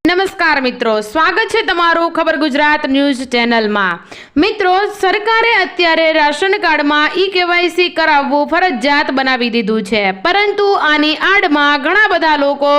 નમસ્કાર મિત્રો, સ્વાગત છે તમારું ખબર ગુજરાત ન્યૂઝ ચેનલમાં। મિત્રો, સરકારે અત્યારે રાશન કાર્ડમાં ઈ-કેવાયસી કરાવવું ફરજિયાત બનાવી દીધું છે, પરંતુ આની આડમાં ઘણા બધા લોકો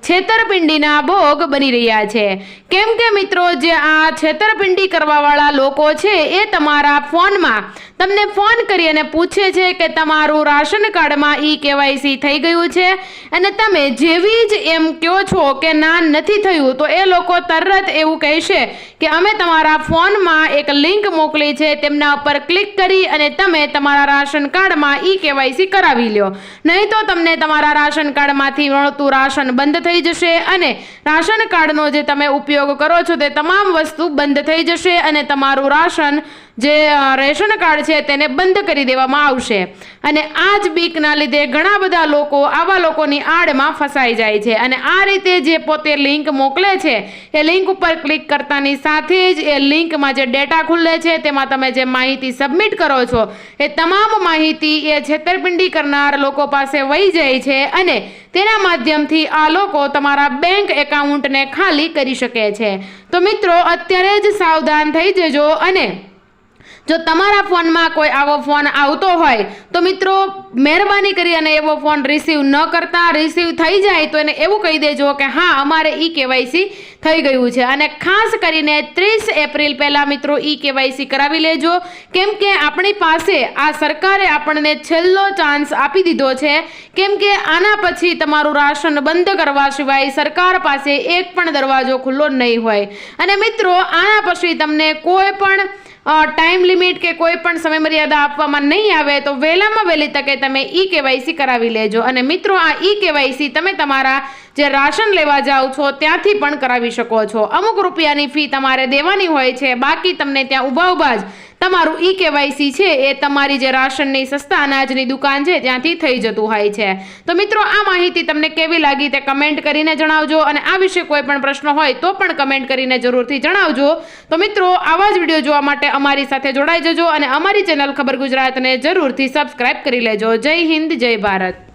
છેતરપિંડીના ભોગ બની રહ્યા છે। કેમ કે મિત્રો, જે આ છેતરપિંડી કરવાવાળા લોકો છે એ તમારા ફોનમાં તમને ફોન કરી અને પૂછે છે કે તમારું રાશન કાર્ડમાં ઈ-કેવાયસી થઈ ગયું છે, અને તમે જેવી જ એમ કહો છો કે ના નથી થયું તો એ લોકો તરત એવું કહેશે કે અમે તમારા ફોનમાં એક લિંક મોકલી છે, તેમના ઉપર ક્લિક કરી અને તમે તમારા રાશન કાર્ડમાં ઈ-કેવાયસી કરાવી લો, નહીં તો તમને તમારા રાશન કાર્ડમાંથી મળતું રાશન બંધ થઈ જશે અને રાશન કાર્ડનો જે તમે ઉપયોગ કરો છો તે તમામ વસ્તુ બંધ થઈ જશે અને તમારું રાશન જે રેશન કાર્ડ છે તેને બંધ કરી દેવામાં આવશે। અને આ જ બીકના લીધે ઘણા બધા લોકો આવા લોકોની આડમાં ફસાઈ જાય છે અને આ રીતે જે પોતે લિંક મોકલે છે એ લિંક ઉપર ક્લિક કરતાની સાથે જ એ લિંકમાં જે ડેટા ખુલે છે તેમાં તમે જે માહિતી સબમિટ કરો છો એ તમામ માહિતી એ છેતરપિંડી કરનાર લોકો પાસે વહી જાય છે અને તેના માધ્યમથી આ લોકો તમારા બેંક એકાઉન્ટને ખાલી કરી શકે છે। તો મિત્રો, અત્યારે જ સાવધાન થઈ જજો અને જો તમારા ફોનમાં કોઈ આવો ફોન આવતો હોય તો મિત્રો મહેરબાની કરી અને એવો ફોન રિસીવ ન કરતા, રિસીવ થઈ જાય તો એને એવું કહી દેજો કે હા અમારે ઈ-કેવાયસી થઈ ગયું છે। અને ખાસ કરીને 30 એપ્રિલ પહેલાં મિત્રો ઈ-કેવાયસી કરાવી લેજો, કેમ કે આપણી પાસે આ સરકારે આપણને છેલ્લો ચાન્સ આપી દીધો છે, કેમ કે આના પછી તમારું રાશન બંધ કરવા સિવાય સરકાર પાસે એક પણ દરવાજો ખુલ્લો નહીં હોય। અને મિત્રો, આના પછી તમને કોઈ પણ ટાઈમ લિમિટ કે કોઈ પણ સમય મર્યાદા આપવામાં નહીં આવે, તો વહેલામાં વહેલી તકે તમે ઈ-કેવાયસી કરાવી લેજો। અને મિત્રો, આ ઈ-કેવાયસી તમે તમારા જે રાશન લેવા જાઓ છો ત્યાંથી પણ કરાવી શકો છો। અમુક રૂપિયાની ફી તમારે દેવાની હોય છે, બાકી તમને ત્યાં ઊભા જ તમારું ઈ-કેવાયસી છે એ તમારી જે રાશનની સસ્તા અનાજની દુકાન છે ત્યાંથી થઈ જતું હોય છે। તો મિત્રો, આ માહિતી તમને કેવી લાગી તે કમેન્ટ કરીને જણાવજો અને આ વિશે કોઈ પણ પ્રશ્ન હોય તો પણ કમેન્ટ કરીને જરૂરથી જણાવજો। તો મિત્રો, આવા જ વિડીયો જોવા માટે અમારી સાથે જોડાઈ જજો અને અમારી ચેનલ ખબર ગુજરાતને જરૂરથી સબસ્ક્રાઇબ કરી લેજો। જય હિન્દ, જય ભારત।